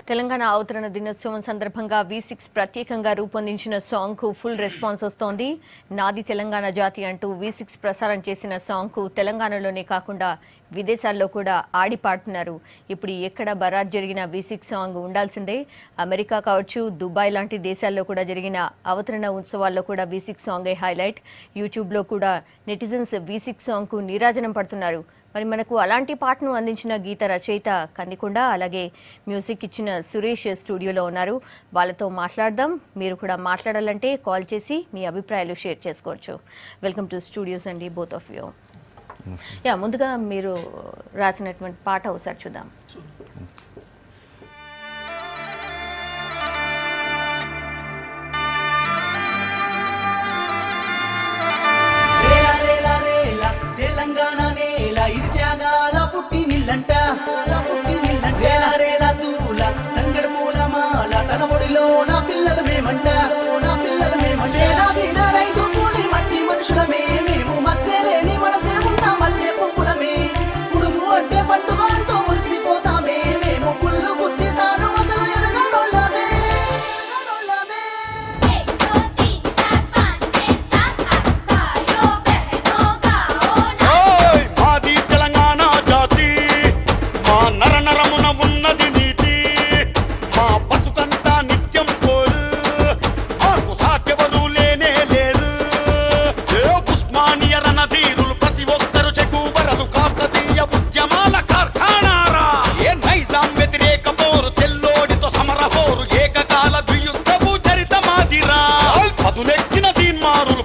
తెలంగాణ అవతరణ దినోత్సవం సందర్భంగా V6 ప్రత్యేకంగా రూపొందించిన సాంగ్ కు ఫుల్ రెస్పాన్స్ వస్తోంది. నాది తెలంగాణ జాతి అంటూ V6 ప్రసారం చేసిన సాంగ్ కు తెలంగాణలోనే కాకుండా విదేశాల్లో కూడా ఆడి పాడుతున్నారు. ఇప్పుడు ఎక్కడ బరాత్ జరిగిన V6 సాంగ్ ఉండాల్సిందే. అమెరికా కావచ్చు, దుబాయ్ లాంటి దేశాల్లో కూడా జరిగిన అవతరణ ఉత్సవాల్లో కూడా V6 సాంగే హైలైట్. యూట్యూబ్లో కూడా నెటిజన్స్ V6 సాంగ్ కు నీరాజనం పడుతున్నారు. మరి మనకు అలాంటి పాటను అందించిన గీత రచయిత కందికొండ, అలాగే మ్యూజిక్ ఇచ్చిన సురేష్ స్టూడియోలో ఉన్నారు. వాళ్ళతో మాట్లాడదాం. మీరు కూడా మాట్లాడాలంటే కాల్ చేసి మీ అభిప్రాయాలు షేర్ చేసుకోవచ్చు. వెల్కమ్ టు స్టూడియోస్ అండి, బోత్ ఆఫ్ యూ. ముందుగా మీరు రాసినటువంటి పాట ఒకసారి చూద్దాం. తెలంగాణ నేల ఇది త్యాగాల పుట్టి నిల్లంట, పుట్టి నిల్లంట. రేలా దూల తంగడు పూల మాల తన ఒడిలో నా పిల్లలు మేమంట, నా పిల్లలు మేమంటే. నా రైతు కూలి మట్టి మనుషులమే మేము, మధ్యలేని మనసే ఉన్న మల్లె పువ్వులమే. కుడుము అంటే పండుగ అంటూ మురిసిపోతామే మేము, కుళ్ళు గుచ్చితాను అసలు ఎరగనోళ్ళమే.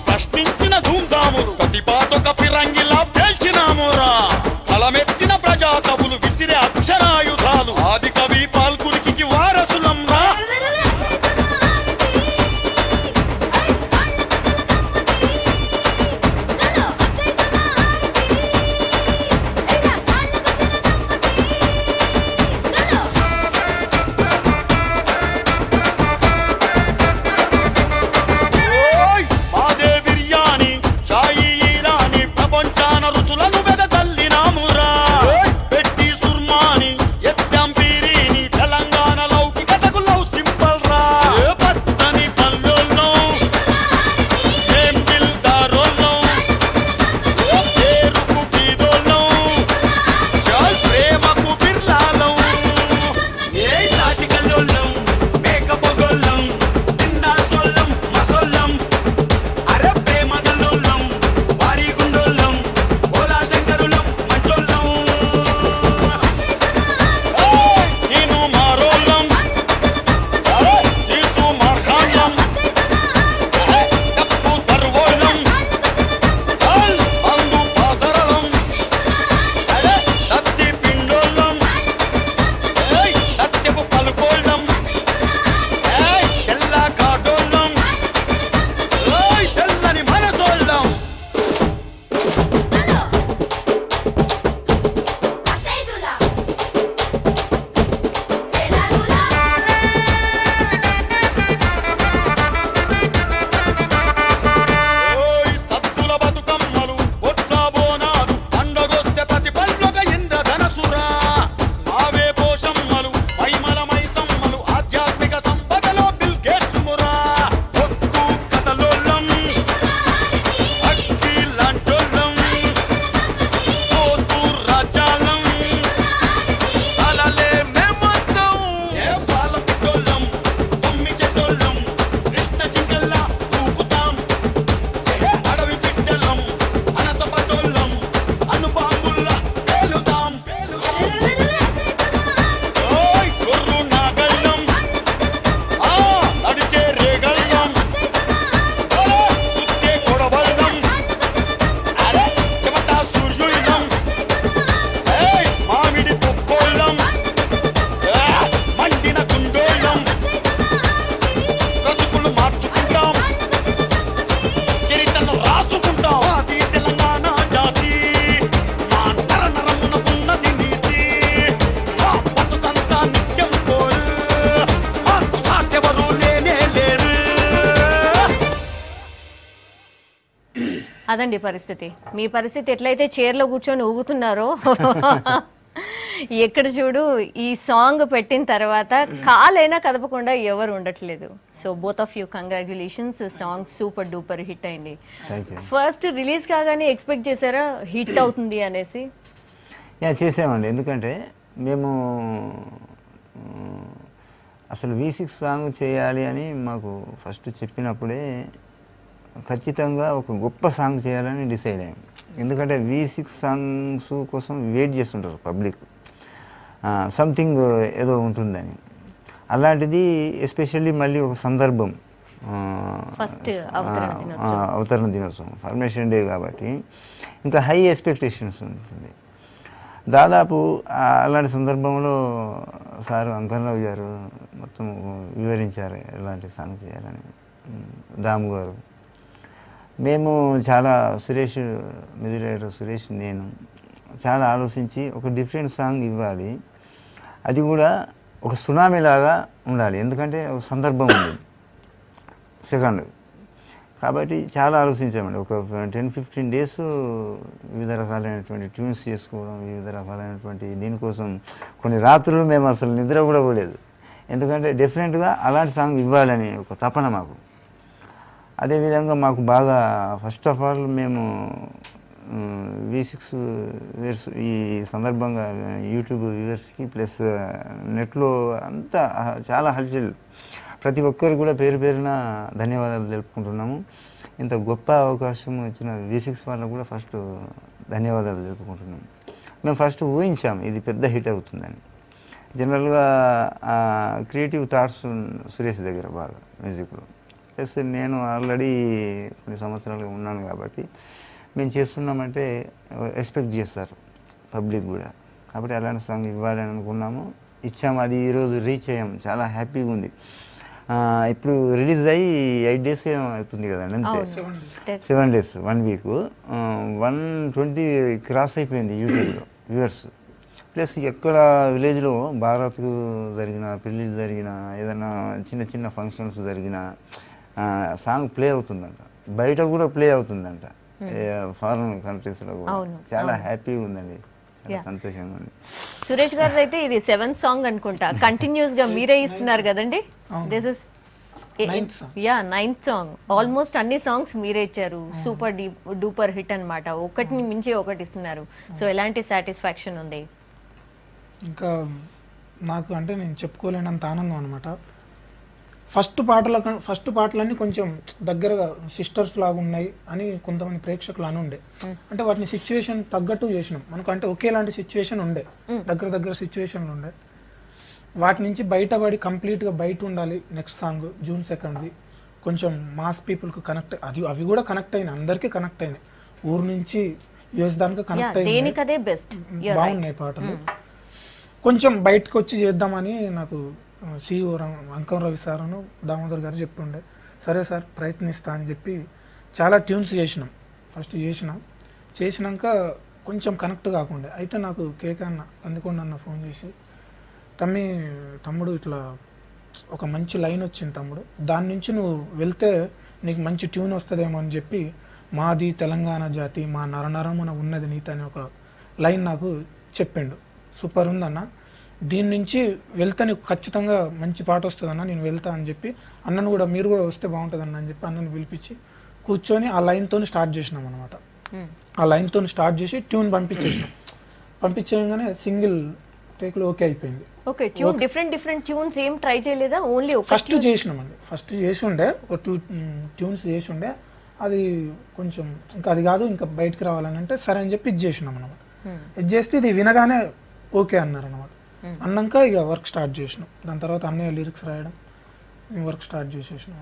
ప్రశ్నించిన ధూమ్ధాములు ప్రతిపాదొక ఫిరంగిలా పేల్చినామురా. కలమెత్తిన ప్రజా కవులు విసిరే అక్షరాయుధాలు ఆది కవి పాల్కురికి వారసులం రా. అదండి పరిస్థితి. మీ పరిస్థితి ఎట్లయితే చైర్లో కూర్చొని ఊగుతున్నారో ఎక్కడ చూడు ఈ సాంగ్ పెట్టిన తర్వాత కాలైనా కదపకుండా ఎవరు ఉండట్లేదు. So both of you congratulations, song super duper hit అయింది. ఫస్ట్ రిలీజ్ కాగానే ఎక్స్పెక్ట్ చేశారా హిట్ అవుతుంది అనేసి? చేసామండి, ఎందుకంటే మేము అసలు V6 సాంగ్ చేయాలి అని మాకు ఫస్ట్ చెప్పినప్పుడే ఖచ్చితంగా ఒక గొప్ప సాంగ్ చేయాలని డిసైడ్ అయ్యాం. ఎందుకంటే V6 సాంగ్స్ కోసం వెయిట్ చేస్తుంటారు పబ్లిక్, సంథింగ్ ఏదో ఉంటుందని. అలాంటిది ఎస్పెషల్లీ మళ్ళీ ఒక సందర్భం, ఫస్ట్ అవతరణ దినోత్సవం, ఫార్మేషన్ డే కాబట్టి ఇంకా హై ఎక్స్పెక్టేషన్స్ ఉంటుంది. దాదాపు అలాంటి సందర్భంలో సారు అంకన్రావు గారు మొత్తం వివరించారు ఎలాంటి సాంగ్ చేయాలని. దాము గారు, మేము చాలా సురేష్, మ్యూజిక్ డైరెక్టర్ సురేష్, నేను చాలా ఆలోచించి ఒక డిఫరెంట్ సాంగ్ ఇవ్వాలి, అది కూడా ఒక సునామీ లాగా ఉండాలి, ఎందుకంటే ఒక సందర్భం ఉంది సెకండ్. కాబట్టి చాలా ఆలోచించామండి. ఒక 10-15 డేస్ వివిధ రకాలైనటువంటి ట్యూన్స్ చేసుకోవడం, వివిధ రకాలైనటువంటి దీనికోసం కొన్ని రాత్రులు మేము అసలు నిద్ర కూడా పోలేదు, ఎందుకంటే డెఫినెట్గా అలాంటి సాంగ్ ఇవ్వాలని ఒక తపన మాకు. అదేవిధంగా మాకు బాగా ఫస్ట్ ఆఫ్ ఆల్ మేము V6 వ్యూవర్స్ ఈ సందర్భంగా యూట్యూబ్ వ్యూవర్స్కి ప్లస్ నెట్లో అంతా చాలా హల్చల్, ప్రతి ఒక్కరు కూడా పేరు పేరున ధన్యవాదాలు తెలుపుకుంటున్నాము. ఇంత గొప్ప అవకాశం ఇచ్చిన V6 వాళ్ళకు కూడా ఫస్ట్ ధన్యవాదాలు తెలుపుకుంటున్నాము. మేము ఫస్ట్ ఊహించాము ఇది పెద్ద హిట్ అవుతుందని. జనరల్గా క్రియేటివ్ థాట్స్ సురేష్ దగ్గర బాగా మ్యూజిక్లో, ప్లస్ నేను ఆల్రెడీ కొన్ని సంవత్సరాలుగా ఉన్నాను కాబట్టి మేము చేస్తున్నామంటే ఎక్స్పెక్ట్ చేస్తారు పబ్లిక్ కూడా. కాబట్టి అలాంటి సాంగ్ ఇవ్వాలని అనుకున్నాము, ఇచ్చాము. అది ఈరోజు రీచ్ అయ్యాము, చాలా హ్యాపీగా ఉంది. ఇప్పుడు రిలీజ్ అయ్యి 8 days అవుతుంది కదండి, అంతే 7 days, 1 week, 120 క్రాస్ అయిపోయింది యూట్యూబ్లో వ్యూవర్స్. ప్లస్ ఎక్కడ విలేజ్లో భారత్కు జరిగిన, పెళ్ళి జరిగిన, ఏదైనా చిన్న చిన్న ఫంక్షన్స్ జరిగిన సాంగ్ ప్లే అవుతుందంట, బయట కూడా ప్లే అవుతుందంట, ఫారెన్ కంట్రీస్లో కూడా. చాలా హ్యాపీగా ఉందండి, చాలా సంతోషంగా ఉంది. సురేష్ గారు అయితే ఇది 7th సాంగ్ అనుకుంటా, కంటిన్యూస్ గా మీరే ఇస్తున్నారు కదండి. This is 9th song. Almost అన్ని సాంగ్స్ మీరే ఇచ్చారు, సూపర్ డూపర్ హిట్ అన్నమాట, ఒకటిని మించి ఒకటి ఇస్తున్నారు. సో ఎలాంటి సాటిస్ఫాక్షన్ ఉంది? ఇంకా నాకు అంటే నేను చెప్పుకోలేనంత ఆనందం అనమాట. ఫస్ట్ పాటలన్నీ కొంచెం దగ్గరగా సిస్టర్స్ లాగా ఉన్నాయి అని కొంతమంది ప్రేక్షకులు అని ఉండే. అంటే వాటిని సిచ్యువేషన్ తగ్గట్టు చేసినాం. మనకు అంటే ఒకేలాంటి సిచ్యువేషన్ ఉండే, దగ్గర సిచ్యువేషన్లు ఉండే. వాటి నుంచి బయటపడి కంప్లీట్గా బయట ఉండాలి. నెక్స్ట్ సాంగ్ June 2nd కొంచెం మాస్ పీపుల్కి కనెక్ట్, అవి కూడా కనెక్ట్ అయినాయి, అందరికీ కనెక్ట్ అయినాయి. ఊరు నుంచి యూఎస్ దానికి కనెక్ట్ అయినాయి, బాగున్నాయి పాటలు. కొంచెం బయటకు వచ్చి చేద్దామని నాకు CEO అంకం రవి సారును దామోదర్ గారు చెప్తుండే. సరే సార్ ప్రయత్నిస్తా అని చెప్పి చాలా ట్యూన్స్ చేసినాం. ఫస్ట్ చేసినాక కొంచెం కనెక్ట్ కాకుండా అయితే నాకు కేక అన్న, కందికొండ అన్న ఫోన్ చేసి, తమ్ముడు ఇట్లా ఒక మంచి లైన్ వచ్చింది తమ్ముడు, దాని నుంచి నువ్వు వెళ్తే నీకు మంచి ట్యూన్ వస్తుందేమో అని చెప్పి, మాది తెలంగాణ జాతి, మా నరనరమున ఉన్నది నీత అనే ఒక లైన్ నాకు చెప్పిండు. సూపర్ ఉందన్న, దీని నుంచి వెళ్తే నీకు ఖచ్చితంగా మంచి పాట వస్తుందన్న, నేను వెళ్తా అని చెప్పి అన్నను కూడా, మీరు కూడా వస్తే బాగుంటుందన్న అని చెప్పి అన్నను పిలిపించి కూర్చొని ఆ లైన్తో స్టార్ట్ చేసినాం అనమాట. ఆ లైన్తో స్టార్ట్ చేసి ట్యూన్ పంపించేయగానే సింగిల్ టేక్లో ఓకే అయిపోయింది. ఓకే, ట్యూన్ డిఫరెంట్ ట్యూన్స్ ఏం ట్రై చేయలేదా? ఓన్లీ ఫస్ట్ చేసినామండి. ఫస్ట్ చేసి ఉండే ఒక 2 ట్యూన్స్ చేసి ఉండే, అది కొంచెం ఇంకా అది కాదు ఇంకా బయటకు రావాలని అంటే సరే అని చెప్పి ఇది చేసినాం అనమాట. ఇది చేస్తే ఇది వినగానే ఓకే అన్నారు అనమాట. అన్నాక ఇక వర్క్ స్టార్ట్ చేసినాం. దాని తర్వాత అన్నయ్య లిరిక్స్ రాయడం, వర్క్ స్టార్ట్ చేసేసినాం.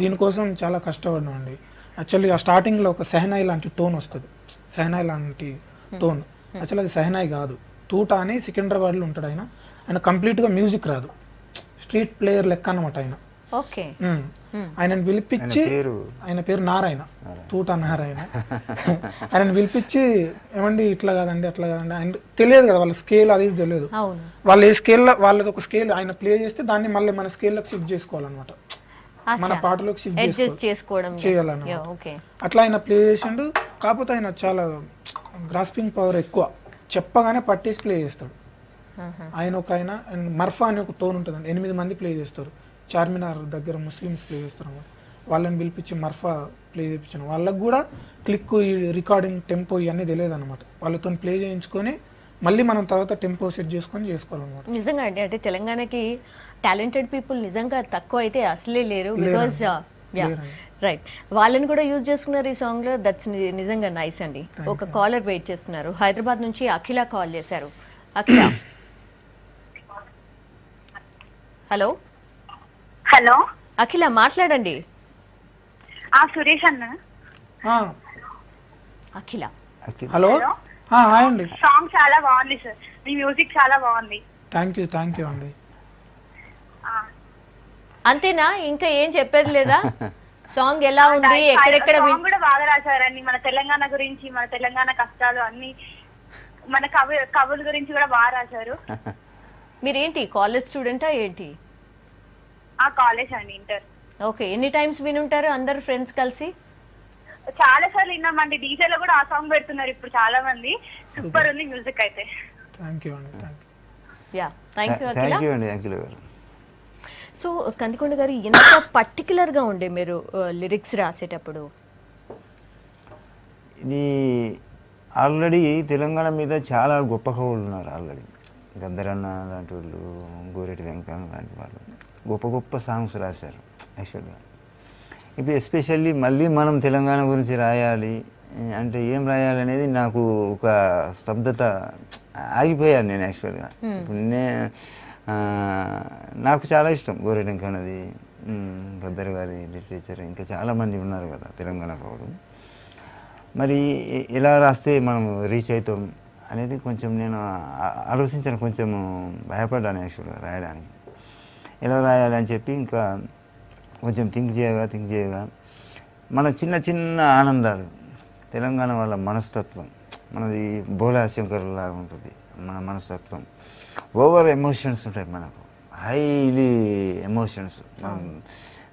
దీనికోసం చాలా కష్టపడినాం అండి. యాక్చువల్లీ ఆ స్టార్టింగ్లో ఒక సెహనాయి లాంటి టోన్ వస్తుంది, సెహనాయి లాంటి టోన్. యాక్చువల్లీ అది సెహనాయి కాదు, తూటా అని సికింద్రాబాద్లో ఉంటాడు ఆయన కంప్లీట్గా మ్యూజిక్ రాదు, స్ట్రీట్ ప్లేయర్ లెక్క అనమాట ఆయన. ఆయనను పిలిపించి, ఆయన పేరు నారాయణ, తూటా నారాయణ. ఆయనను పిలిపించి ఏమండి ఇట్లా కాదండి అట్లా కాదండి, ఆయన తెలియదు కదా, వాళ్ళ స్కేల్ అది తెలియదు. వాళ్ళు ఏ స్కేల్లో వాళ్ళది ఒక స్కేల్ ఆయన ప్లే చేస్తే దాన్ని మళ్ళీ మన స్కేల్లోకి షిఫ్ట్ చేసుకోవాలన్నమాట, మన పాటలోకి షిఫ్ట్ చేయాలన్నమాట. అట్లా ఆయన ప్లే చేసిండు. కాకపోతే ఆయన చాలా గ్రాస్పింగ్ పవర్ ఎక్కువ, చెప్పగానే పట్టేసి ప్లే చేస్తాడు. ఆయన ఒక ఆయన అండ్ మర్ఫా అనే ఒక టోన్ ఉంటుందండి, 8 మంది ప్లే చేస్తారు. చార్మినార్ దగ్గర ముస్లిమ్స్ ప్లే చేస్తారు అన్నమాట. వాళ్ళని పిలిపించి మర్ఫా ప్లే చేయించాను. వాళ్ళకు కూడా క్లిక్, ఈ రికార్డింగ్, టెంపో ఇవన్నీ తెలియదు అనమాట. వాళ్ళతో ప్లే చేయించుకొని మళ్ళీ మనం తర్వాత టెంపో సెట్ చేసుకొని చేసుకోవాలన్నమాట. నిజంగా అండి, అంటే తెలంగాణకి టాలెంటెడ్ పీపుల్ నిజంగా తక్కువ అయితే అసలే లేరు. బికాజ్ రైట్, వాళ్ళని కూడా యూజ్ చేసుకున్నారు ఈ సాంగ్ లో. దట్స్ నిజంగా నైస్ అండి. ఒక కాలర్ వెయిట్ చేస్తున్నారు, హైదరాబాద్ నుంచి అఖిల కాల్ చేశారు. అఖిల, హలో. హలో అఖిల మాట్లాడండి. సురేష్ అన్న. అఖిల హలో, హాయ్ అండి. సాంగ్ చాలా బాగుంది సార్, మీ మ్యూజిక్ చాలా బాగుంది. థ్యాంక్ యూ అండి. అంతేనా, ఇంకా ఏం చెప్పేది లేదా? సాంగ్ ఎలా ఉంది, ఎక్కడెక్కడ సాంగ్ కూడా బాగా రాశారండి. మన తెలంగాణ గురించి, మన తెలంగాణ కష్టాలు అన్ని, మన కవుల గురించి కూడా బాగా రాశారు. మీరేంటి కాలేజ్ స్టూడెంటా ఏంటి? కాలేజ్ అండి, ఇంటర్. ఓకే, ఎన్ని టైమ్స్ వినుంటారు అందరు ఫ్రెండ్స్ కలిసి? చాలా సార్లు విన్నామండి. డీజే లో కూడా ఆ సాంగ్ పెడుతున్నారు ఇప్పుడు చాలా మంది. సూపర్ ఉంది మ్యూజిక్ అయితే. థ్యాంక్ యూ అండి. యా, థ్యాంక్ యూ అఖిల గారు. సో కందికొండ గారు, ఎంత పర్టికులర్గా ఉండే మీరు లిరిక్స్ రాసేటప్పుడు? ఇది ఆల్రెడీ తెలంగాణ మీద చాలా గొప్ప కవులు ఉన్నారు. ఆల్రెడీ గద్దరన్న లాంటి వాళ్ళు, గోరెటి వెంకన్న లాంటి వాళ్ళు గొప్ప గొప్ప సాంగ్స్ రాశారు యాక్చువల్గా. ఇప్పుడు ఎస్పెషల్లీ మళ్ళీ మనం తెలంగాణ గురించి రాయాలి అంటే ఏం రాయాలి అనేది నాకు ఒక స్తబ్దత, ఆగిపోయాను నేను యాక్చువల్గా. ఇప్పుడు నాకు చాలా ఇష్టం గోరెటి వెంకన్నది, గద్దర్ గారి లిటరేచర్, ఇంకా చాలామంది ఉన్నారు కదా తెలంగాణ కవులు. మరి ఎలా రాస్తే మనం రీచ్ అవుతాం అనేది కొంచెం నేను ఆలోచించాను, కొంచెం భయపడ్డాను యాక్చువల్గా రాయడానికి. ఎలా రాయాలి అని చెప్పి ఇంకా కొంచెం థింక్ చేయగా మన చిన్న చిన్న ఆనందాలు, తెలంగాణ వాళ్ళ మనస్తత్వం, మనది బోలా శంకర్లాగా ఉంటుంది మన మనస్తత్వం. ఓవర్ ఎమోషన్స్ ఉంటాయి మనకు, హైలీ ఎమోషన్స్. మనం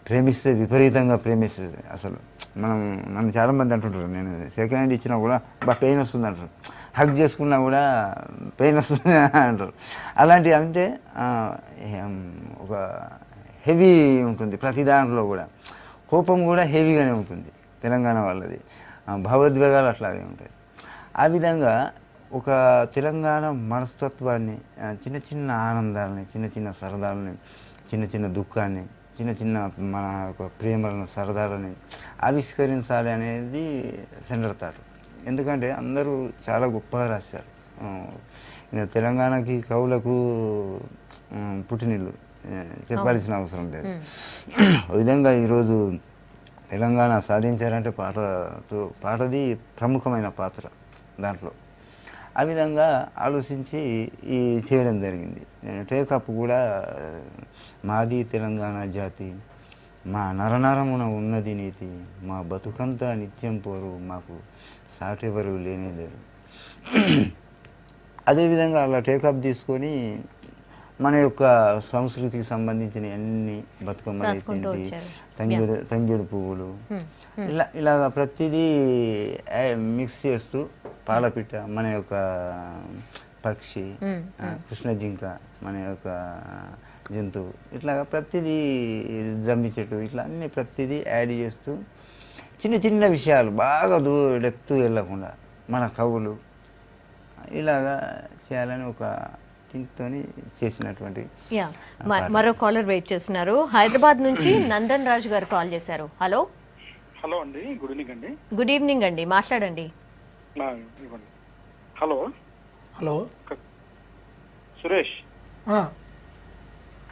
ప్రేమిస్తే విపరీతంగా ప్రేమిస్తుంది అసలు. నన్ను చాలామంది అంటుంటారు, నేను సెకండ్ హ్యాండ్ ఇచ్చినా కూడా పెయిన్ వస్తుంది అంటారు, హగ్ చేసుకున్నా కూడా పెయిన్ వస్తుంది అంటారు. అలాంటివి అంటే ఒక హెవీ ఉంటుంది ప్రతి దాంట్లో కూడా. కోపం కూడా హెవీగానే ఉంటుంది తెలంగాణ వాళ్ళది, భావోద్వేగాలు అట్లాగే ఉంటాయి. ఆ విధంగా ఒక తెలంగాణ మనస్తత్వాన్ని, చిన్న చిన్న ఆనందాలని, చిన్న చిన్న సరదాలని, చిన్న చిన్న దుఃఖాన్ని, చిన్న చిన్న మన యొక్క ప్రేమలను, సరదాలని ఆవిష్కరించాలి అనేది సెంటర్ థాట్. ఎందుకంటే అందరూ చాలా గొప్పగా రాశారు. తెలంగాణకి కవులకు పుట్టినిల్లు, చెప్పాల్సిన అవసరం లేదు. ఈ విధంగా ఈరోజు తెలంగాణ సాధించారంటే పాటది ప్రముఖమైన పాత్ర దాంట్లో. ఆ విధంగా ఆలోచించి ఈ చేయడం జరిగింది. టేకప్ కూడా మాది తెలంగాణ జాతి, మా నరనరమున ఉన్నది నీతి, మా బతుకంతా నిత్యం పోరు, మాకు సాటెవరు లేనే లేరు. అదేవిధంగా అలా టేకప్ తీసుకొని మన యొక్క సంస్కృతికి సంబంధించిన అన్ని బతుకమ్మలు, తంగేడు పువ్వులు, ఇలాగ ప్రతిదీ మిక్స్ చేస్తూ, పాలపిట్ట మన యొక్క పక్షి, కృష్ణ జింక మన యొక్క జంతువు, ఇట్లాగా ప్రతిదీ జమ్మి చెట్టు, ఇట్లా అన్ని ప్రతిదీ యాడ్ చేస్తూ చిన్న చిన్న విషయాలు బాగా డెప్త్ వెళ్ళకుండా మన కవులు ఇలాగా చేయాలని ఒక థింక్తోని చేసినటువంటి. మరో కాలర్ వెయిట్ చేస్తున్నారు, హైదరాబాద్ నుంచి నందన్ రాజు గారు కాల్ చేశారు. హలో. హలో అండి, గుడ్ ఈవినింగ్ అండి. గుడ్ ఈవినింగ్ అండి, మాట్లాడండి. Hello hello Suresh,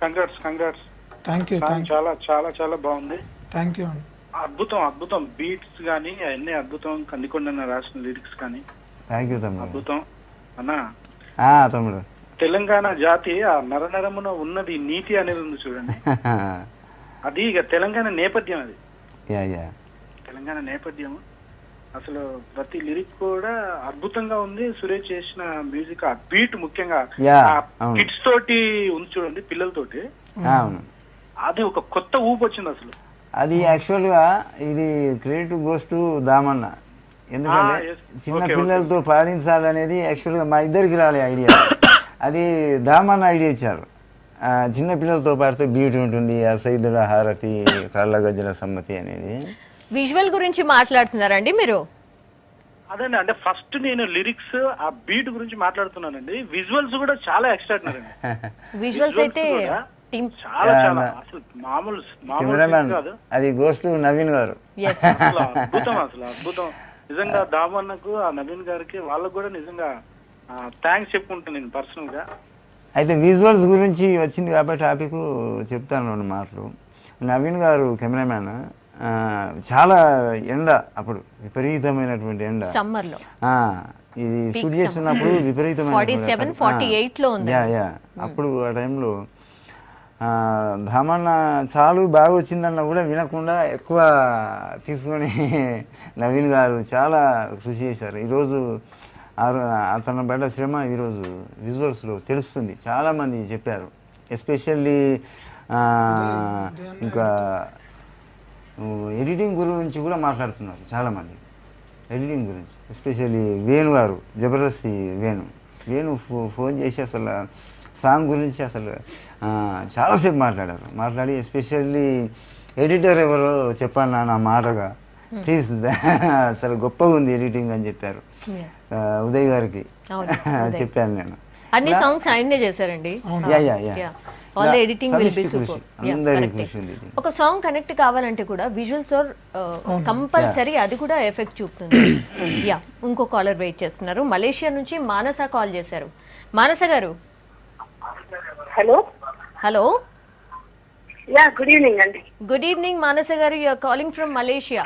congrats. Thank you. చాలా చాలా చాలా బాగుంది. థ్యాంక్ యూ అండి. అద్భుతం. బీట్స్ కానీ అన్ని అద్భుతం. కందికొండ రాసిన లిరిక్స్ కానీ అద్భుతం అన్నా. తమ్ముడు, తెలంగాణ జాతి ఆ నరనరమున ఉన్నది నీతి అనేది ఉంది చూడండి. అది ఇక తెలంగాణ నేపథ్యం, అది తెలంగాణ నేపథ్యం. అసలు ప్రతి లిరిక్ కూడా అద్భుతంగా ఉంది. సురేష్ చేసిన మ్యూజిక్, ఆ బీట్ ముఖ్యంగా కిడ్స్ తోటి ఉంది చూడండి, పిల్లలతోటి, అది ఒక కొత్త ఊపు వచ్చింది అసలు. అది యాక్చువల్గా ఇది క్రెడిట్ గోస్ టు దామన్న. ఎందుకంటే చిన్న పిల్లలతో పాడించాలనేది యాక్చువల్గా మా ఇద్దరికి రాలే ఐడియా. అది దామాన్న ఐడియా ఇచ్చారు. చిన్న పిల్లలతో పాడితే బీట్ ఉంటుంది, ఆ సైదుల హారతి కళ్ళ గజ్జల సమ్మతి అనేది. విజువల్ గురించి మాట్లాడుతున్నారండి మీరు? అదండి, అంటే ఫస్ట్ నేను లిరిక్స్ ఆ బీట్ గురించి మాట్లాడుతున్నానండి. విజువల్స్ కూడా చాలా ఎక్స్ట్రాడినరీ అండి. విజువల్స్ అయితే టీమ్ చాలా చాలా అసలు మామూలు కెమెరామెన్ కాదు. అది గోస్ట్ నవీన్ గారు. అసలు అద్భుతం, అసలు అద్భుతం నిజంగా. దామన్నకు ఆ నవీన్ గారికి వాళ్ళకు కూడా నిజంగా థ్యాంక్స్ చెప్పుకుంటాను నేను పర్సనల్ గా. అయితే విజువల్స్ గురించి వచ్చింది కాబట్టి టాపిక్ చెప్తాను 2 మాటలు. నవీన్ గారు కెమెరామ్యాన్, చాలా ఎండ అప్పుడు, విపరీతమైనటువంటి ఎండ సమ్మర్ లో ఇది షూట్ చేస్తున్నప్పుడు విపరీతమైన అప్పుడు ఆ టైంలో ధామన్న చాలు బాగా వచ్చిందన్న కూడా వినకుండా ఎక్కువ తీసుకొని నవీన్ గారు చాలా కృషి చేశారు. ఈరోజు అతను పడ్డ శ్రమ ఈరోజు విజువల్స్లో తెలుస్తుంది. చాలామంది చెప్పారు, ఎస్పెషల్లీ ఇంకా ఎడిటింగ్ గురించి కూడా మాట్లాడుతున్నారు చాలామంది. ఎడిటింగ్ గురించి ఎస్పెషల్లీ వేణు గారు, జబర్దస్తి వేణు ఫోన్ చేసి అసలు సాంగ్ గురించి అసలు చాలాసేపు మాట్లాడి ఎస్పెషల్లీ ఎడిటర్ ఎవరో చెప్పాను నా మాటగా ప్లీజ్, అసలు గొప్పగా ఉంది ఎడిటింగ్ అని చెప్పారు. ఉదయ్ గారికి చెప్పాను నేను. అన్ని సాంగ్స్ ఆయనే చేశారండి. All the editing will be super. ఒక సాంగ్ కనెక్ట్ కావాలంటే కూడా విజువల్స్ కంపల్సరీ, అది కూడా ఎఫెక్ట్ చూపుతుంది. ఇంకో కాలర్ వెయిట్ చేస్తున్నారు. మలేషియా నుంచి మానస కాల్ చేశారు. మానస గారు. హలో హలో గుడ్ ఈవినింగ్ అండి. గుడ్ ఈవినింగ్ మానస గారు, you are calling from Malaysia.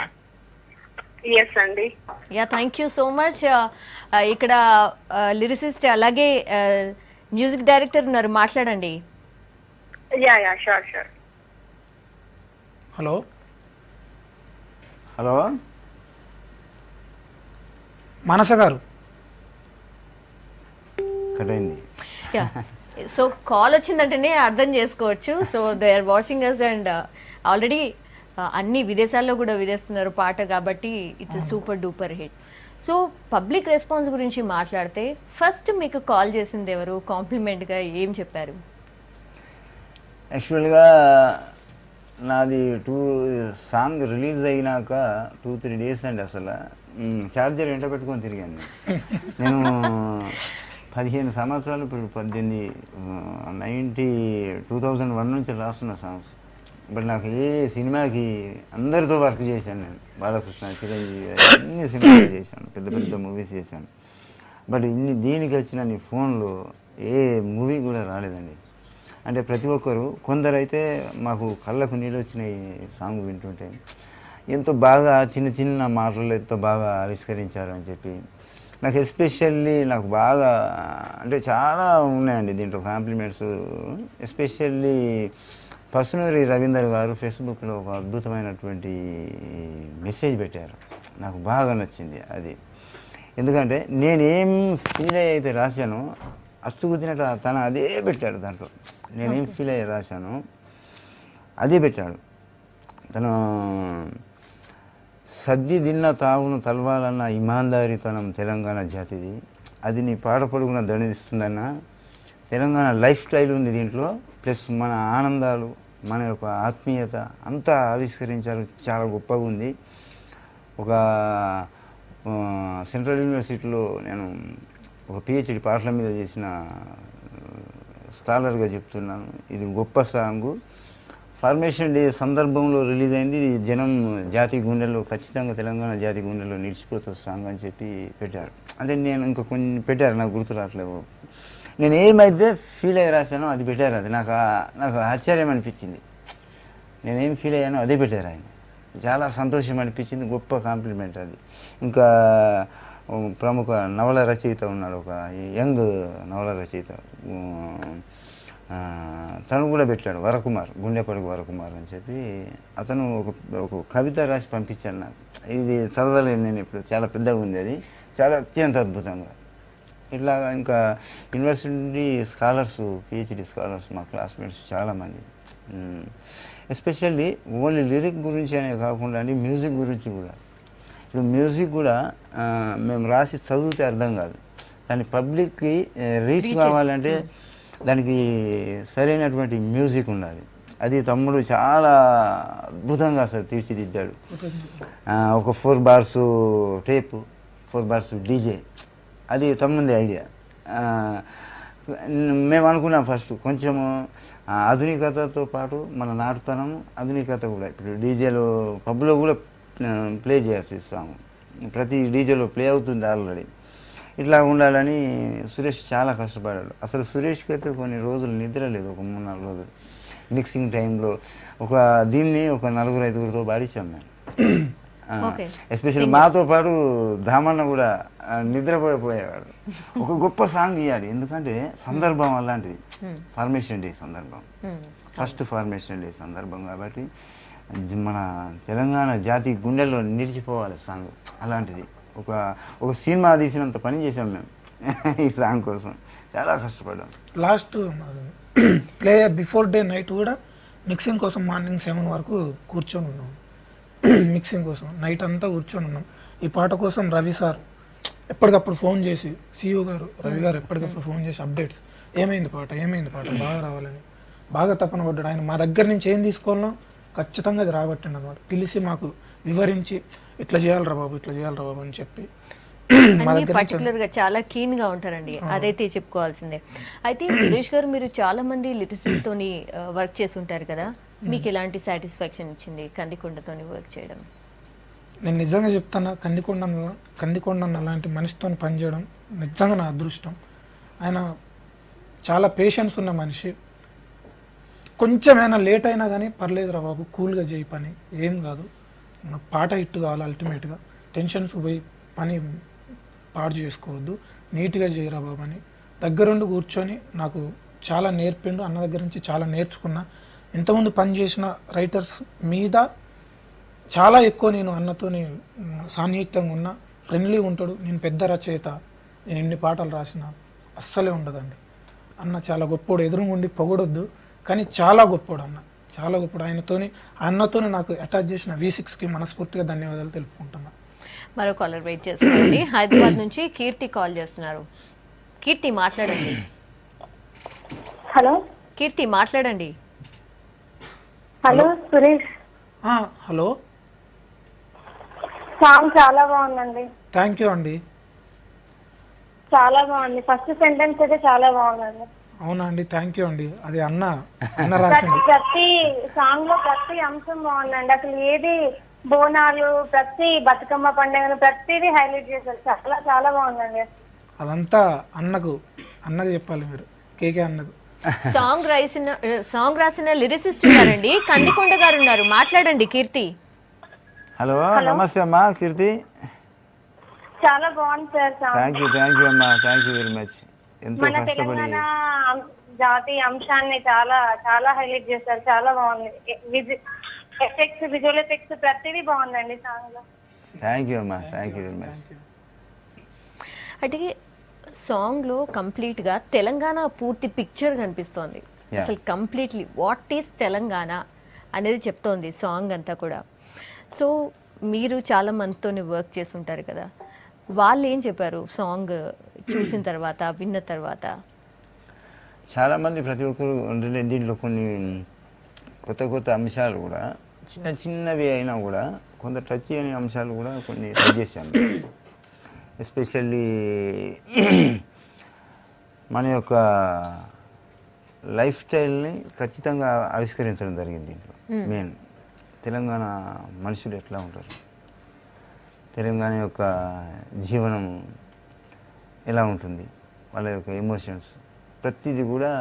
Yes అండి. Thank you so much. ఇక్కడ లిరిసిస్ట్ అలాగే మ్యూజిక్ డైరెక్టర్ ఉన్నారు, మాట్లాడండి. షూర్. హలో హలో మానస గారు. కట్ అయింది. సో కాల్ వచ్చిందంటేనే అర్థం చేసుకోవచ్చు. So they are watching us and already అన్ని విదేశాల్లో కూడా విదేస్తున్నారు పాట, కాబట్టి it's super duper hit. So public response గురించి మాట్లాడితే ఫస్ట్ మీకు కాల్ చేసింది ఎవరు? కాంప్లిమెంట్గా ఏం చెప్పారు? యాక్చువల్గా నాది సాంగ్ రిలీజ్ అయినాక 2-3 డేస్ అండి అసలు ఛార్జర్ వెంట పెట్టుకొని తిరిగాను. నేను 15 సంవత్సరాలు, ఇప్పుడు 2001 నుంచి రాస్తున్న సాంగ్స్. బట్ నాకు ఏ సినిమాకి అందరితో వర్క్ చేశాను నేను. బాలకృష్ణ, చిరంజీవి, అన్ని సినిమాలు చేశాను, పెద్ద మూవీస్ చేశాను. బట్ దీనికి వచ్చిన నీ ఫోన్లో ఏ మూవీ కూడా రాలేదండి. అంటే ప్రతి ఒక్కరు, కొందరైతే మాకు కళ్ళకు నీళ్ళు వచ్చినాయి సాంగ్ వింటుంటే, ఎంతో బాగా చిన్న మాటలు ఎంతో బాగా ఆవిష్కరించారు అని చెప్పి. నాకు ఎస్పెషల్లీ నాకు బాగా అంటే చాలా ఉన్నాయండి దీంట్లో కాంప్లిమెంట్స్. ఎస్పెషల్లీ పసునూరి రవీందర్ గారు ఫేస్బుక్లో ఒక అద్భుతమైనటువంటి మెసేజ్ పెట్టారు, నాకు బాగా నచ్చింది అది. ఎందుకంటే నేనేం ఫీల్ అయితే రాశానో అచ్చుకుతినట్టు తను అదే పెట్టాడు దాంట్లో. నేనేం ఫీల్ అయ్యి రాశాను అదే పెట్టాడు తను. సద్ది దిన్న తావును తలవాలన్న ఇమాందారితనం తెలంగాణ జాతిది, అది నీ పాట పొడుగున ధ్వనిస్తుందన్న. తెలంగాణ లైఫ్ స్టైల్ ఉంది దీంట్లో, ప్లస్ మన ఆనందాలు, మన యొక్క ఆత్మీయత అంతా ఆవిష్కరించారు. చాలా గొప్పగా ఉంది. ఒక సెంట్రల్ యూనివర్సిటీలో నేను ఒక పిహెచ్డి పాటల మీద చేసిన స్కాలర్గా చెప్తున్నాను. ఇది గొప్ప సాంగు. ఫార్మేషన్ డే సందర్భంలో రిలీజ్ అయింది. జనం జాతి గుండెల్లో, ఖచ్చితంగా తెలంగాణ జాతి గుండెల్లో నిలిచిపోతుంది సాంగ్ అని చెప్పి పెట్టారు. అంటే నేను ఇంకా కొన్ని పెట్టారు, నాకు గుర్తు రావట్లేదు. నేను ఏమైతే ఫీల్ అయ్యి రాశానో అది పెట్టారు. అది నాకు ఆశ్చర్యం అనిపించింది. నేనేం ఫీల్ అయ్యానో అదే పెట్టారు ఆయన. చాలా సంతోషం అనిపించింది. గొప్ప కాంప్లిమెంట్ అది. ఇంకా ప్రముఖ నవల రచయిత ఉన్నాడు, ఒక యంగ్ నవల రచయిత, తను కూడా పెట్టాడు, వరకుమార్, గుండెపడుగు వరకుమార్ అని చెప్పి. అతను ఒక కవిత రాసి పంపించాడు నాకు. ఇది చదవలేను నేను ఇప్పుడు, చాలా పెద్దగా ఉంది అది, చాలా అత్యంత అద్భుతంగా. ఇట్లా ఇంకా యూనివర్సిటీ నుండి స్కాలర్స్, పిహెచ్డి స్కాలర్స్, మా క్లాస్మేట్స్ చాలామంది. ఎస్పెషల్లీ ఓన్లీ లిరిక్ గురించి అనే కాకుండా అండి, మ్యూజిక్ గురించి కూడా. ఇప్పుడు మ్యూజిక్ కూడా మేము రాసి చదివితే అర్థం కాదు, దాని పబ్లిక్కి రీచ్ కావాలంటే దానికి సరైనటువంటి మ్యూజిక్ ఉండాలి. అది తమ్ముడు చాలా అద్భుతంగా అసలు తీర్చిదిద్దాడు. ఒక 4 bars టేపు, 4 bars డీజే, అది తమ్ముంది ఐడియా. మేము అనుకున్నాం ఫస్ట్ కొంచెము ఆధునికతతో పాటు మన నాటుతనం, ఆధునికత కూడా. ఇప్పుడు డీజేలో పబ్లో కూడా ప్లే చేయాల్సి సాంగ్, ప్రతి డీజేలో ప్లే అవుతుంది ఆల్రెడీ. ఇట్లా ఉండాలని సురేష్ చాలా కష్టపడ్డాడు. అసలు సురేష్కి అయితే కొన్ని రోజులు నిద్ర లేదు, ఒక 3-4 రోజులు మిక్సింగ్ టైంలో. దీన్ని ఒక 4-5 పాడించాం మేము. ఎస్పెషల్లీ మాతో పాటు బ్రాహ్మణ కూడా నిద్రపోయేవాడు. ఒక గొప్ప సాంగ్ ఇవ్వాలి, ఎందుకంటే సందర్భం అలాంటిది. ఫార్మేషన్ డే సందర్భం, ఫస్ట్ ఫార్మేషన్ డే సందర్భం కాబట్టి మన తెలంగాణ జాతి గుండెల్లో నిలిచిపోవాలి సాంగ్. అలాంటిది ఒక సినిమా తీసినంత పని చేసాం మేము ఈ సాంగ్ కోసం. చాలా కష్టపడ్డాం. Last play before day night కూడా మిక్సింగ్ కోసం మార్నింగ్ 7 వరకు కూర్చొని ఉన్నాం. మిక్సింగ్ కోసం నైట్ అంతా కూర్చొని ఉన్నాం. ఈ పాట కోసం రవి సార్ ఎప్పటికప్పుడు ఫోన్ చేసి, సిఇఓ గారు రవి గారు ఎప్పటికప్పుడు ఫోన్ చేసి అప్డేట్స్, ఏమైంది పాట బాగా రావాలని బాగా తపన పడ్డాడు. ఆయన మా దగ్గర నుంచి ఏం తీసుకోవాలో ఖచ్చితంగా అది రాబట్టిండు అన్నమాట. పిలిచి మాకు వివరించి ఇట్లా చేయాలరా బాబు అని చెప్పి పర్టికులర్గా చాలా కీన్గా ఉంటారండి, అదైతే చెప్పుకోవాల్సిందే. అయితే సురేష్ గారు, మీరు చాలా మంది లిరిసిస్ట్తోని వర్క్ చేసి ఉంటారు కదా, మీకు ఎలాంటి సాటిస్ఫాక్షన్ ఇచ్చింది కందికొండతోని వర్క్ చేయడం? నేను నిజంగా చెప్తాను, కందికొండ అలాంటి మనిషితో పనిచేయడం నిజంగా నా అదృష్టం. ఆయన చాలా పేషెన్స్ ఉన్న మనిషి. కొంచెమైనా లేట్ అయినా కానీ పర్లేదురా బాబు, కూల్గా చేయి పని, ఏం కాదు, మన పాట హిట్ కావాలి. అల్టిమేట్గా టెన్షన్స్ పోయి పని పాడు చేసుకోవద్దు, నీట్గా చేయరా బాబు అని దగ్గరుండి కూర్చొని నాకు చాలా నేర్పిండు. అన్న దగ్గర నుంచి చాలా నేర్చుకున్నా. ఇంతకుముందు పనిచేసిన రైటర్స్ మీద చాలా ఎక్కువ నేను అన్నతోని సాన్నిహిత్యంగా ఉన్నా. ఫ్రెండ్లీ ఉంటాడు. నేను పెద్ద రచయిత, నేను ఎన్ని పాటలు రాసిన అస్సలే ఉండదండి. అన్న చాలా గొప్పోడు, ఎదురుగుండి పొగడొద్దు కానీ చాలా గొప్పోడు అన్న, చాలా గొప్పడు. అన్నతోని నాకు అటాచ్ చేసిన V6కి మనస్ఫూర్తిగా ధన్యవాదాలు తెలుపుకుంటున్నా. మరో కాలర్ వెయిట్ చేస్తున్నారండి. హైదరాబాద్ నుంచి కీర్తి కాల్ చేస్తున్నారు. కీర్తి మాట్లాడండి. హలో కీర్తి మాట్లాడండి. హలో సురేష్. హలో, సాంగ్ చాలా బాగుందండి. థ్యాంక్ యూ అండి. చాలా బాగుంది, ఫస్ట్ సెంటెన్స్ అయితే చాలా బాగుందండి. అవునా అండి, థ్యాంక్ యూ అండి. అది అన్న రాసింది. ప్రతి సాంగ్ లో ప్రతి అంశం బాగుందండి. అసలు ఏది బోనాలు, ప్రతి బతుకమ్మ పండుగలు ప్రతిదీ హైలైట్ చేశారు. చాలా చాలా బాగుందండి. అదంతా అన్నకు చెప్పాలి మీరు, కేకే అన్నకు. సాంగ్ రాసిన లిరిసిస్ట్ ఉన్నారండి, కందికొండ గారు ఉన్నారు, మాట్లాడండి కీర్తి. హలో, నమస్తే అమ్మా కీర్తి. చాలా బాగుంది సార్ సాంగ్. థ్యాంక్ యూ అమ్మా, థ్యాంక్ యూ వెరీ మచ్. ఎంతో మన కష్టపడి తెలంగాణ జాతి అంశాన్ని చాలా చాలా హైలైట్ చేశారు. చాలా బాగుంది. ఎఫెక్ట్స్, విజువల్ ఎఫెక్ట్స్ ప్రతిదీ బాగుందండి సాంగ్ లో. థ్యాంక్ యూ అమ్మా, థ్యాంక్ యూ వెరీ మచ్. అంటే సాంగ్ లో కంప్లీట్ గా తెలంగాణ పూర్తి పిక్చర్ కనిపిస్తోంది. అసలు కంప్లీట్లీ వాట్ ఈస్ తెలంగాణ అనేది చెప్తోంది సాంగ్ అంతా కూడా. సో మీరు చాలా మందితో వర్క్ చేసి ఉంటారు కదా, వాళ్ళు ఏం చెప్పారు సాంగ్ చూసిన తర్వాత, విన్న తర్వాత? చాలామంది ప్రతి ఒక్కరు అంటే దీంట్లో కొన్ని కొత్త అంశాలు కూడా, చిన్నవి అయినా కూడా కొంత టచ్ చేయని అంశాలు కూడా కొన్ని టచ్ చేశాను. ఎస్పెషల్లీ మన యొక్క లైఫ్ స్టైల్ని ఖచ్చితంగా ఆవిష్కరించడం జరిగింది దీంట్లో. మెయిన్ తెలంగాణ మనుషులు ఎట్లా ఉంటారు, తెలంగాణ యొక్క జీవనం ఎలా ఉంటుంది, వాళ్ళ యొక్క ఎమోషన్స్ ప్రతిదీ కూడా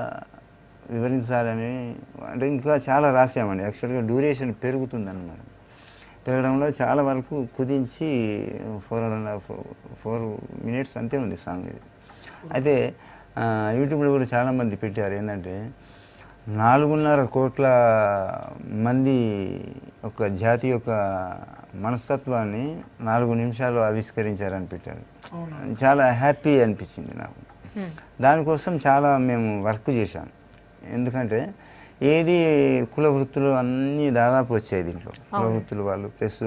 వివరించాలని, అంటే ఇంకా చాలా రాసామండి. యాక్చువల్గా డ్యూరేషన్ పెరుగుతుందన్నమాట. పెరగడంలో చాలా వరకు కుదించి 4 minutes అంతే ఉంది సాంగ్ ఇది. అయితే యూట్యూబ్లో కూడా చాలామంది పెట్టారు ఏంటంటే 4.5 కోట్ల మంది ఒక జాతి యొక్క మనస్తత్వాన్ని 4 నిమిషాలు ఆవిష్కరించారని పెట్టారు. చాలా హ్యాపీ అనిపించింది నాకు. దానికోసం చాలా మేము వర్క్ చేశాం. ఎందుకంటే ఏది కుల వృత్తులు అన్నీ దాదాపు వచ్చాయి దీంట్లో. కుల వృత్తులు వాళ్ళు ప్లస్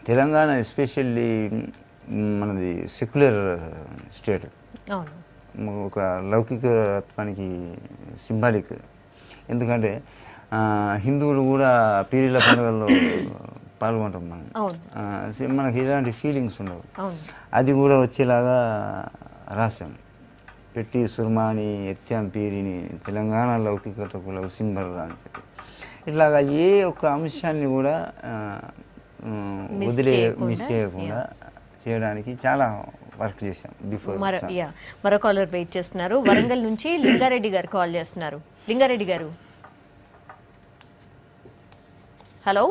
తెలంగాణ ఎస్పెషల్లీ మనది సెక్యులర్ స్టేట్, అవును ఒక లౌకికత్వానికి సింబాలిక్. ఎందుకంటే హిందువులు కూడా పీరీల పండుగల్లో పాల్గొంటాం మనం. మనకి ఇలాంటి ఫీలింగ్స్ ఉండవు. అది కూడా వచ్చేలాగా రాశాం. పెట్టి సుర్మాని ఎత్యాం పీరిని తెలంగాణ లౌకికతకు లవ్ సింబల్ అని చెప్పి ఇట్లాగా ఏ ఒక్క అంశాన్ని కూడా మిస్ చేయకుండా చేయడానికి చాలా వర్క్ చేశాం బిఫోర్. మరో కాలర్ వెయిట్ చేస్తున్నారు. వరంగల్ నుంచి లింగారెడ్డి గారు కాల్ చేస్తున్నారు. లింగారెడ్డి గారు, హలో.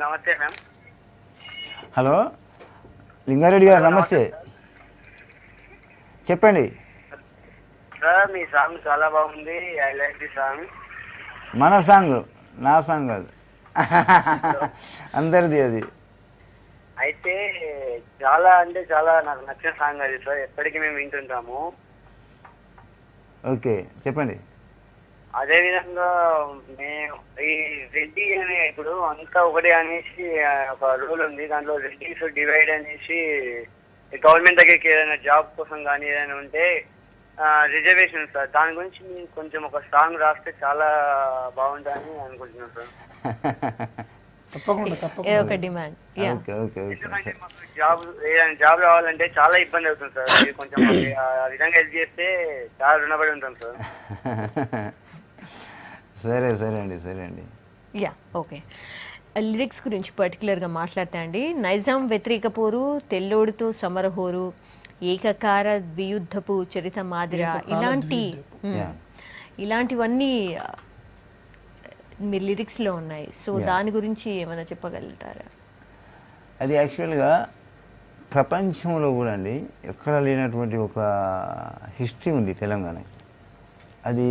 నమస్తే మ్యామ్. హలో లింగారెడ్డి గారు, నమస్తే, చెప్పండి. సార్ మీ సాంగ్ చాలా బాగుంది. I like the song. మన సాంగ్, నా సాంగ్ కాదు, అందరిది అది. అయితే చాలా అంటే చాలా నాకు నచ్చిన సాంగ్ అది సార్. ఎప్పటికీ మేము వింటుంటాము. ఓకే, చెప్పండి. అదే విధంగా మేము ఈ రెడ్డి అనే ఇప్పుడు అంతా ఒకటే అనేసి ఒక రూల్ ఉంది. దాంట్లో రెడ్డిస్ డివైడ్ అనేసి గవర్నమెంట్ దగ్గరికి ఏదైనా జాబ్ కోసం కానీ ఏదైనా ఉంటే రిజర్వేషన్ సార్, దాని గురించి మీరు కొంచెం ఒక సాంగ్ రాస్తే చాలా బాగుంటుందని అనుకుంటున్నాను సార్. ఒక డిమాండ్. ఎందుకంటే మాకు జాబ్ రావాలంటే చాలా ఇబ్బంది అవుతుంది సార్. మీరు కొంచెం ఆ విధంగా హెల్ప్ చేస్తే చాలా రుణపడి ఉంటాం సార్. సరే అండి. Yeah, okay. లిరిక్స్ గురించి పర్టికులర్గా మాట్లాడతా అండి. నైజాం వ్యతిరేక పోరు, తెల్లోడితో సమరహోరు, ఏకకార ద్వియుద్ధపు చరిత మాదిర, ఇలాంటివన్నీ మీ లిరిక్స్లో ఉన్నాయి. సో దాని గురించి ఏమైనా చెప్పగలుగుతారా? అది యాక్చువల్గా ప్రపంచంలో కూడా అండి ఎక్కడ లేనటువంటి ఒక హిస్టరీ ఉంది తెలంగాణకి. అది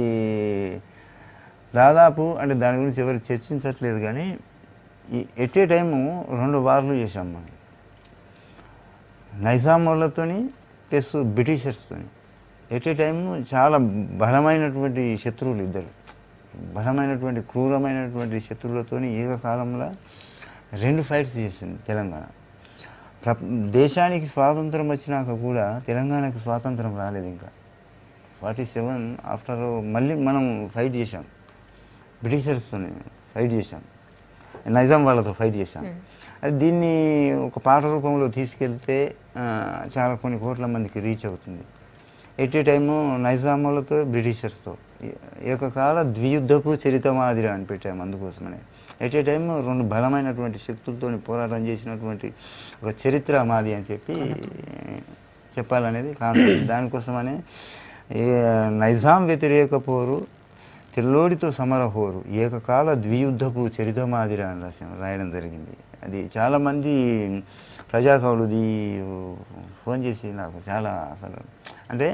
దాదాపు అంటే దాని గురించి ఎవరు చర్చించట్లేదు, కానీ ఎట్ ఏ టైము 2 వార్లు చేశాం మనం. నైజాం వాళ్ళతోని ప్లస్ బ్రిటిషర్స్తోని ఎట్ ఏ టైము చాలా బలమైనటువంటి శత్రువులు, ఇద్దరు బలమైనటువంటి క్రూరమైనటువంటి శత్రువులతోని ఏకకాలంలో 2 ఫైట్స్ చేసింది తెలంగాణ. దేశానికి స్వాతంత్రం వచ్చినాక కూడా తెలంగాణకి స్వాతంత్రం రాలేదు. ఇంకా 47 ఆఫ్టర్ మళ్ళీ మనం ఫైట్ చేశాం, బ్రిటిషర్స్తో ఫైట్ చేశాం, నైజాం వాళ్ళతో ఫైట్ చేశాం. అది దీన్ని ఒక పాట రూపంలో తీసుకెళ్తే చాలా కొన్ని కోట్ల మందికి రీచ్ అవుతుంది. ఎట్ ఏ టైము నైజాం వాళ్ళతో బ్రిటిషర్స్తో ఏకకాల ద్వియుద్ధపు చరిత మాదిరి అని పెట్టాము. అందుకోసమనే ఎట్ ఏ టైము 2 బలమైనటువంటి శక్తులతో పోరాటం చేసినటువంటి ఒక చరిత్ర మాది అని చెప్పాలనేది కాన్సెప్ట్. దానికోసమనే నైజాం వ్యతిరేక పోరు, తెల్లోడితో సమరహోరు, ఏకకాల ద్వియుద్ధపు చరిత మాదిరి అని రాయడం జరిగింది. అది చాలామంది ప్రజాకవులుది ఫోన్ చేసి నాకు చాలా అసలు అంటే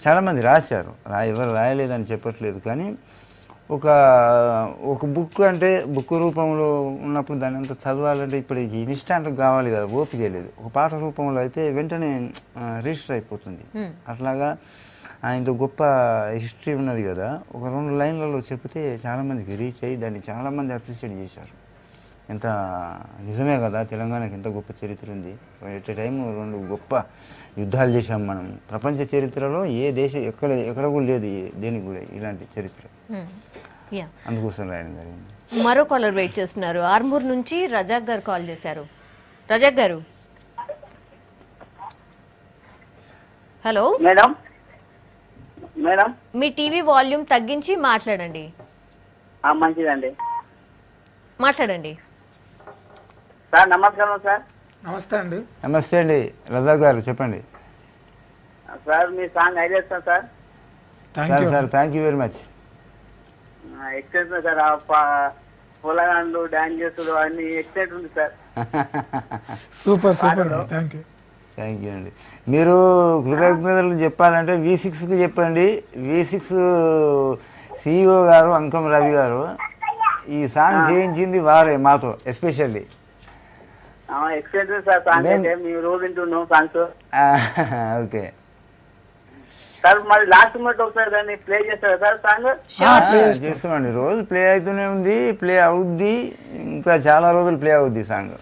చాలామంది రాశారు, ఎవరు రాయలేదని చెప్పట్లేదు, కానీ ఒక బుక్ అంటే బుక్ రూపంలో ఉన్నప్పుడు దాన్ని అంతా చదవాలంటే ఇప్పుడు ఇన్స్టాంట్ కావాలి కదా, ఓపిక లేదు. ఒక పాట రూపంలో అయితే వెంటనే రిజిస్టర్ అయిపోతుంది. అట్లాగా ఇంత గొప్ప హిస్టరీ ఉన్నది కదా, ఒక 2 లైన్లలో చెప్తే చాలామందికి రీచ్ అయ్యి దాన్ని చాలామంది అప్రిషియేట్ చేశారు. ఎంత నిజమే కదా, తెలంగాణకి ఎంత గొప్ప చరిత్ర ఉంది. ఎట్ ఏ టైము 2 గొప్ప యుద్ధాలు చేశాం మనం. ప్రపంచ చరిత్రలో ఏ దేశం ఎక్కడ కూడా లేదు, దేనికి కూడా ఇలాంటి చరిత్ర. అందుకోసం రాయడం జరిగింది. మరో కాలర్ వెయిట్ చేస్తున్నారు. ఆర్మూర్ నుంచి రజాక్ గారు కాల్ చేశారు. రజాక్ గారు, హలో. మేడం మీ టీవీ వాల్యూమ్ తగ్గించి మాట్లాడండి. మంచిదండి, మాట్లాడండి సార్. నమస్కారం సార్. నమస్తే అండి. నమస్తే అండి రజాక్ గారు, చెప్పండి సార్. మీ song idea sir. Sir thank you very much. Excellent sir. పొలగాండ్లు డాన్స్ చేసుడు అన్ని ఎక్సలెంట్ ఉంది సార్. సూపర్ థ్యాంక్ యూ అండి. మీరు కృతజ్ఞతలు చెప్పాలంటే V6కి చెప్పండి. V6 CEO గారు అంకం రవి గారు ఈ సాంగ్ చేయించింది వారే మాతో ఎస్పెషల్లీ. Excellent sir song. మేము రోజు వింటున్నాం సాంగ్స్. ఓకే సార్ మరి లాస్ట్ మినిట్ ఒకసారి దాన్ని ప్లే చేస్తారా సార్ సాంగ్? చేస్తామండి, రోజు ప్లే అవుతూనే ఉంది, ప్లే అవుద్ది, ఇంకా చాలా రోజులు ప్లే అవుద్ది సాంగ్.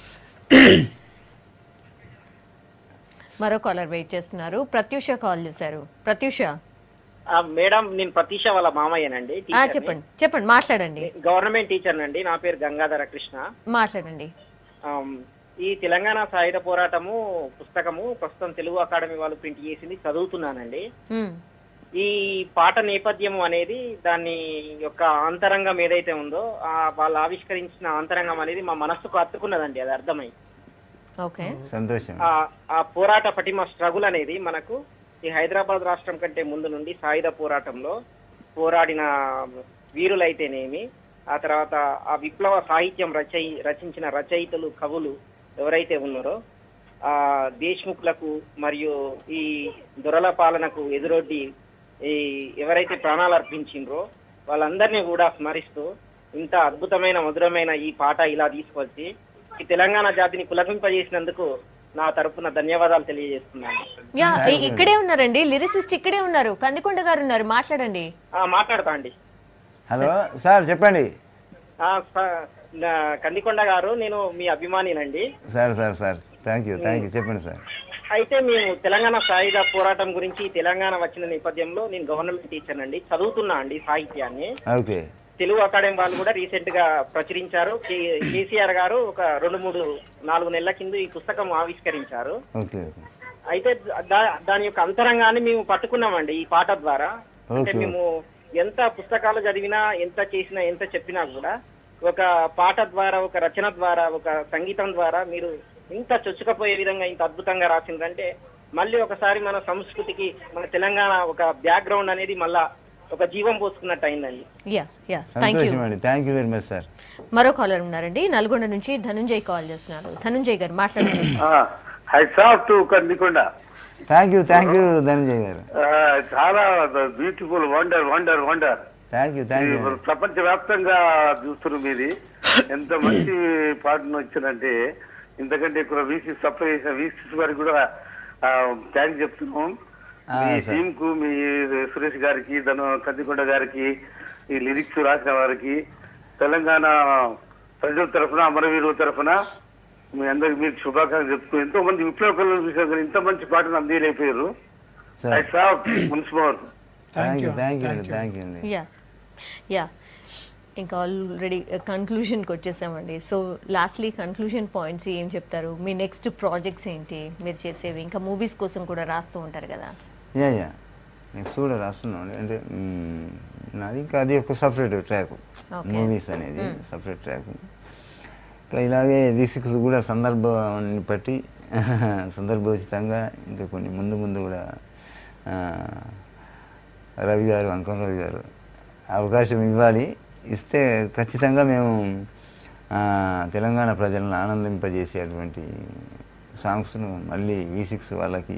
మరో కాలర్ వెయిట్ చేస్తున్నారు. ప్రత్యూష కాల్ చేశారు. ప్రత్యూష మేడం, నేను ప్రతీష వాళ్ళ మామయ్యనండి. చెప్పండి మాట్లాడండి. గవర్నమెంట్ టీచర్ నండి. నా పేరు గంగాధర కృష్ణ. మాట్లాడండి. ఈ తెలంగాణ సాయుధ పోరాటము పుస్తకము ప్రస్తుతం తెలుగు అకాడమీ వాళ్ళు ప్రింట్ చేసింది, చదువుతున్నానండి. ఈ పాట నేపథ్యం అనేది దాని యొక్క అంతరంగం ఏదైతే ఉందో వాళ్ళు ఆవిష్కరించిన అంతరంగం అనేది మా మనస్సుకు హత్తుకున్నదండి. అది అర్థమై సంతోషం. ఆ పోరాట పటిమ స్ట్రగుల్ అనేది మనకు ఈ హైదరాబాద్ రాష్ట్రం కంటే ముందు నుండి సాయుధ పోరాటంలో పోరాడిన వీరులైతేనేమి, ఆ తర్వాత ఆ విప్లవ సాహిత్యం రచించిన రచయితలు, కవులు ఎవరైతే ఉన్నారో ఆ దేశ్ముఖ్లకు మరియు ఈ దొరల పాలనకు ఎదురొడ్డి ఈ ఎవరైతే ప్రాణాలు అర్పించిండ్రో వాళ్ళందరినీ కూడా స్మరిస్తూ ఇంత అద్భుతమైన మధురమైన ఈ పాట ఇలా తీసుకొచ్చి ఈ తెలంగాణ జాతిని పులకింపజేసినందుకు నా తరపున ధన్యవాదాలు తెలియజేస్తున్నాను. ఇక్కడే ఉన్నారండి, లిరిసిస్ట్ ఇక్కడే ఉన్నారు, కందికొండ గారు ఉన్నారు, మాట్లాడండి. మాట్లాడతా అండి. హలో సార్, చెప్పండి. కందికొండ గారు, నేను మీ అభిమానినండి. Sir sir sir thank you చెప్పండి సార్. అయితే మేము తెలంగాణ సాయుధ పోరాటం గురించి తెలంగాణ వచ్చిన నేపథ్యంలో నేను గవర్నమెంట్ టీచర్ అండి, చదువుతున్నా అండి సాహిత్యాన్ని. ఓకే. తెలుగు అకాడమీ వాళ్ళు కూడా రీసెంట్ గా ప్రచురించారు. కేసీఆర్ గారు ఒక 2-3-4 నెలల కింద ఈ పుస్తకం ఆవిష్కరించారు. అయితే దాని యొక్క అంతరంగాన్ని మేము పట్టుకున్నామండి ఈ పాట ద్వారా. అంటే మేము ఎంత పుస్తకాలు చదివినా, ఎంత చేసినా, ఎంత చెప్పినా కూడా ఒక పాట ద్వారా, ఒక రచన ద్వారా, ఒక సంగీతం ద్వారా మీరు ఇంత చొచ్చుకపోయే విధంగా ఇంత అద్భుతంగా రాసిందంటే మళ్ళీ ఒకసారి మన సంస్కృతికి, మన తెలంగాణ ఒక బ్యాక్గ్రౌండ్ అనేది మళ్ళా ఒక జీవం పోసుకున్నట్టు అయిందండి. మరో కాలర్ ఉన్నారండి, నల్గొండ నుంచి ధనుంజయ్ కాల్ చేస్తున్నారు. ధనుంజయ్ గారు మాట్లాడండి. థ్యాంక్ యూ ధనంజయ్ గారు. చాలా బ్యూటిఫుల్, వండర్. Thank you. ప్రపంచ వ్యాప్తంగా చూస్తున్నారు మీది. ఎంత మంచి పాటను వచ్చిందంటే ఇంతకంటే ఎక్కువ వీసీస్ సప్లై చేసిన వీసీస్ వారికి కూడా థ్యాంక్స్ చెప్తున్నాం. మీ టీమ్ కు, మీ సురేష్ గారికి, కందికొండ గారికి, ఈ లిరిక్స్ రాసిన వారికి, తెలంగాణ ప్రజల తరఫున, అమరవీరుల తరఫున మీ అందరికి మీరు శుభాకాంక్షలు చెప్తూ, ఎంతో మంది విప్లవకులను చూసారు కానీ ఇంత మంచి పాటను అందిలేకపోయారు. ఇంకా ఆల్రెడీ కన్క్లూషన్కి వచ్చేసామండి. సో లాస్ట్లీ కన్క్లూషన్ పాయింట్స్ ఏం చెప్తారు? మీ నెక్స్ట్ ప్రాజెక్ట్స్ ఏంటి మీరు చేసేవి? ఇంకా మూవీస్ కోసం కూడా రాస్తూ ఉంటారు కదా? నెక్స్ట్ కూడా రాస్తున్నాం. అంటే నాది ఇంకా అది ఒక సపరేట్ ట్రాక్, మూవీస్ అనేది సపరేట్ ట్రాక్. ఇంకా ఇలాగే V6 కూడా సందర్భాన్ని బట్టి సందర్భోచితంగా ఇంకా కొన్ని ముందు కూడా రవి గారు, అంకం రవి గారు అవకాశం ఇవ్వాలి. ఇస్తే ఖచ్చితంగా మేము తెలంగాణ ప్రజలను ఆనందింపజేసేటువంటి సాంగ్స్ను మళ్ళీ V6 వాళ్ళకి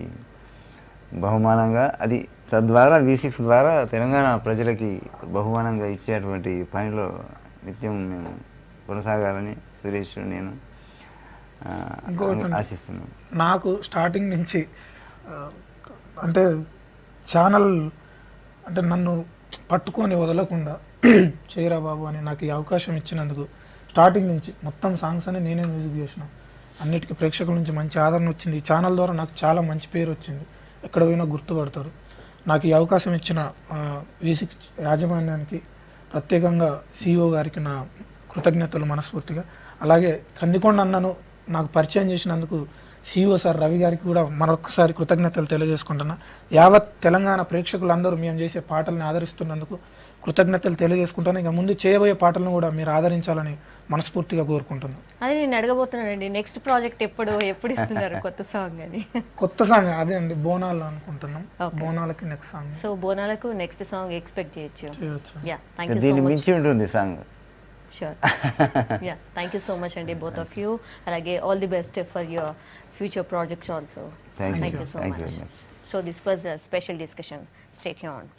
బహుమానంగా, అది తద్వారా V6 ద్వారా తెలంగాణ ప్రజలకి బహుమానంగా ఇచ్చేటువంటి పనిలో నిత్యం మేము కొనసాగాలని సురేష్, నేను ఆశిస్తున్నాం. నాకు స్టార్టింగ్ నుంచి అంటే ఛానల్ అంటే నన్ను పట్టుకొని వదలకుండా చేయరా బాబు అని నాకు ఈ అవకాశం ఇచ్చినందుకు స్టార్టింగ్ నుంచి మొత్తం సాంగ్స్ అని నేనే మ్యూజిక్ చేసిన. అన్నిటికీ ప్రేక్షకుల నుంచి మంచి ఆదరణ వచ్చింది. ఈ ఛానల్ ద్వారా నాకు చాలా మంచి పేరు వచ్చింది, ఎక్కడ పోయినా గుర్తుపడతారు. నాకు ఈ అవకాశం ఇచ్చిన V6 యాజమాన్యానికి, ప్రత్యేకంగా CEO గారికి నా కృతజ్ఞతలు మనస్ఫూర్తిగా. అలాగే కందికొండ అన్నను నాకు పరిచయం చేసినందుకు CEO సార్ రవి గారికి కూడా మరొకసారి కృతజ్ఞతలు తెలియజేసుకుంటున్నా. యావత్ తెలంగాణ ప్రేక్షకులందరూ మేము చేసే పాటల్ని ఆదరిస్తున్నందుకు కృతజ్ఞతలు తెలియజేసుకుంటాను. ఇక ముందు చేయబోయే పాటలను కూడా మీరు ఆదరించాలని మనస్ఫూర్తిగా కోరుకుంటున్నాను. అదే నేను అడగబోతున్నానండి, నెక్స్ట్ ప్రాజెక్ట్ ఎప్పుడు ఇస్తున్నారు కొత్త సాంగ్ అని? కొత్త సాంగ్ అదే అండి, బోనాలు అనుకుంటున్నాం. బోనాలకి నెక్స్ట్ సాంగ్. సో బోనాలకు నెక్స్ట్ సాంగ్ ఎక్స్పెక్ట్ చేయొచ్చు. దీన్ని మించి ఉంటుంది song. Sure. Yeah, thank you so much and both of you. Alage all the best for your future projects also. Thank you so much. So this was a special discussion. Stay tuned.